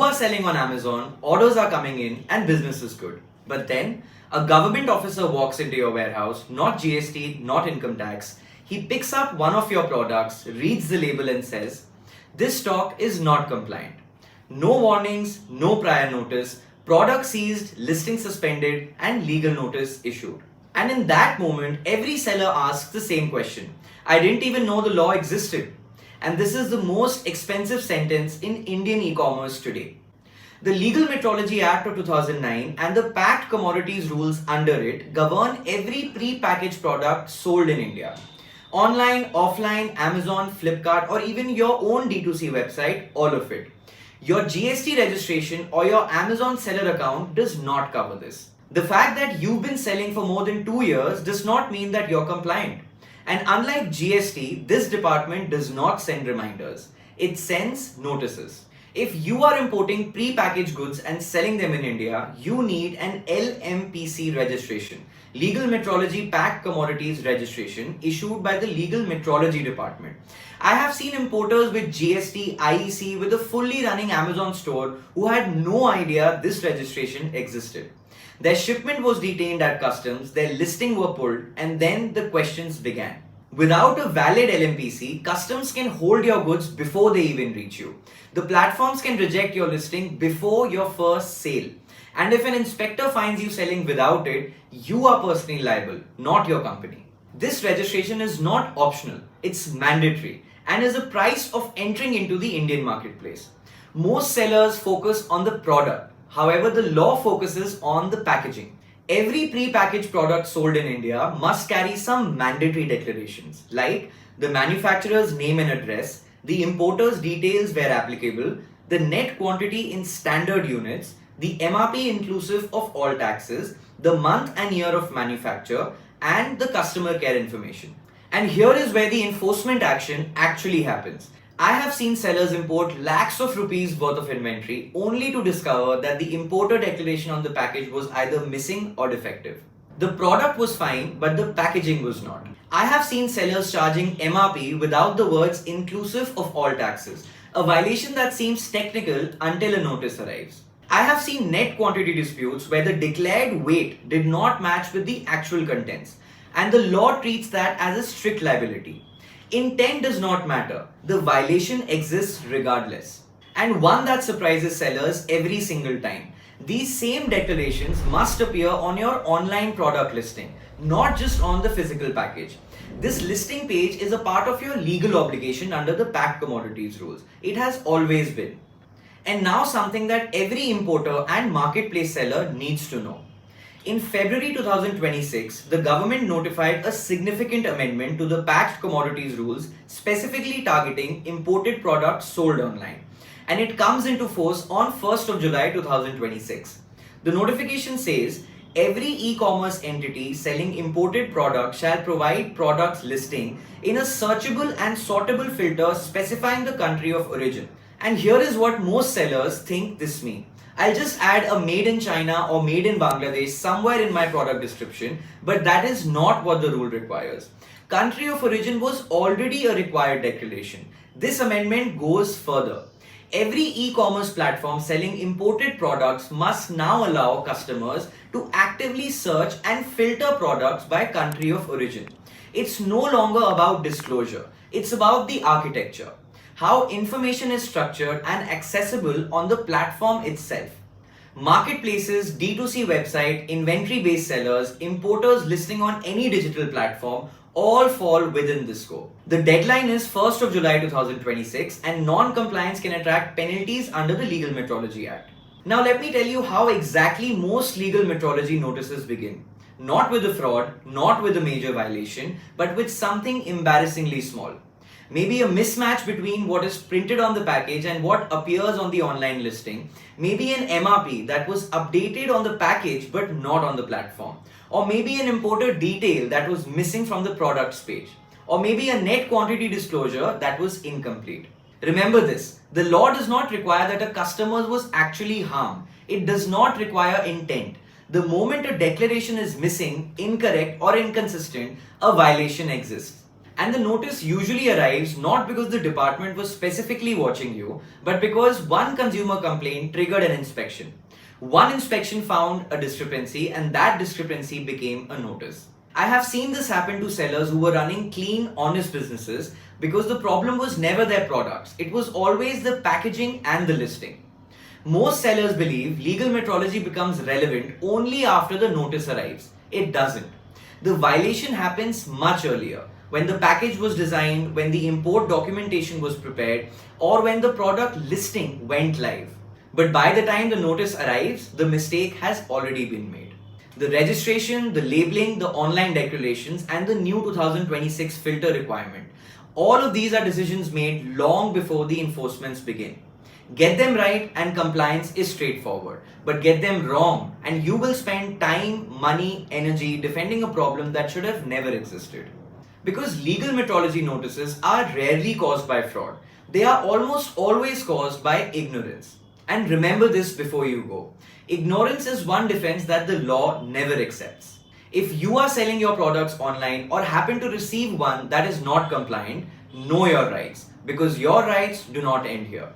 are selling on Amazon, orders are coming in, and business is good. But then, a government officer walks into your warehouse, not GST, not income tax. He picks up one of your products, reads the label, and says, "This stock is not compliant." No warnings, no prior notice, product seized, listing suspended, and legal notice issued. And in that moment, every seller asks the same question: "I didn't even know the law existed." And this is the most expensive sentence in Indian e-commerce today. The Legal Metrology Act of 2009 and the packed commodities rules under it govern every pre-packaged product sold in India. Online, offline, Amazon, Flipkart, or even your own D2C website, all of it. Your GST registration or your Amazon seller account does not cover this. The fact that you've been selling for more than 2 years does not mean that you're compliant. And unlike GST, this department does not send reminders. It sends notices. If you are importing pre-packaged goods and selling them in India, you need an LMPC registration, Legal Metrology Packed Commodities Registration, issued by the Legal Metrology Department. I have seen importers with GST, IEC with a fully running Amazon store who had no idea this registration existed. Their shipment was detained at customs, their listing were pulled, and then the questions began. Without a valid LMPC, customs can hold your goods before they even reach you. The platforms can reject your listing before your first sale. And if an inspector finds you selling without it, you are personally liable, not your company. This registration is not optional, it's mandatory and is a price of entering into the Indian marketplace. Most sellers focus on the product. However, the law focuses on the packaging. Every pre-packaged product sold in India must carry some mandatory declarations like the manufacturer's name and address, the importer's details where applicable, the net quantity in standard units, the MRP inclusive of all taxes, the month and year of manufacture, and the customer care information. And here is where the enforcement action actually happens. I have seen sellers import lakhs of rupees worth of inventory only to discover that the importer declaration on the package was either missing or defective. The product was fine, but the packaging was not. I have seen sellers charging MRP without the words inclusive of all taxes, a violation that seems technical until a notice arrives. I have seen net quantity disputes where the declared weight did not match with the actual contents, and the law treats that as a strict liability. Intent does not matter. The violation exists regardless. And one that surprises sellers every single time. These same declarations must appear on your online product listing, not just on the physical package. This listing page is a part of your legal obligation under the packed commodities rules. It has always been. And now something that every importer and marketplace seller needs to know. In February 2026, the government notified a significant amendment to the packed commodities rules specifically targeting imported products sold online. And it comes into force on 1st of July 2026. The notification says, every e-commerce entity selling imported products shall provide products listing in a searchable and sortable filter specifying the country of origin. And here is what most sellers think this means. I'll just add a made in China or made in Bangladesh somewhere in my product description, but that is not what the rule requires. Country of origin was already a required declaration. This amendment goes further. Every e-commerce platform selling imported products must now allow customers to actively search and filter products by country of origin. It's no longer about disclosure. It's about the architecture. How information is structured and accessible on the platform itself. Marketplaces, D2C website, inventory-based sellers, importers listing on any digital platform all fall within this scope. The deadline is 1st of July 2026 and non-compliance can attract penalties under the Legal Metrology Act. Now let me tell you how exactly most legal metrology notices begin. Not with a fraud, not with a major violation, but with something embarrassingly small. Maybe a mismatch between what is printed on the package and what appears on the online listing. Maybe an MRP that was updated on the package but not on the platform. Or maybe an importer detail that was missing from the products page. Or maybe a net quantity disclosure that was incomplete. Remember this, the law does not require that a customer was actually harmed. It does not require intent. The moment a declaration is missing, incorrect or inconsistent, a violation exists. And the notice usually arrives not because the department was specifically watching you, but because one consumer complaint triggered an inspection. One inspection found a discrepancy, and that discrepancy became a notice. I have seen this happen to sellers who were running clean, honest businesses because the problem was never their products, it was always the packaging and the listing. Most sellers believe legal metrology becomes relevant only after the notice arrives. It doesn't. The violation happens much earlier, when the package was designed, when the import documentation was prepared, or when the product listing went live. But by the time the notice arrives, the mistake has already been made. The registration, the labeling, the online declarations, and the new 2026 filter requirement. All of these are decisions made long before the enforcements begin. Get them right and compliance is straightforward, but get them wrong and you will spend time, money, energy defending a problem that should have never existed. Because legal metrology notices are rarely caused by fraud, they are almost always caused by ignorance. And remember this before you go. Ignorance is one defense that the law never accepts. If you are selling your products online or happen to receive one that is not compliant, know your rights, because your rights do not end here.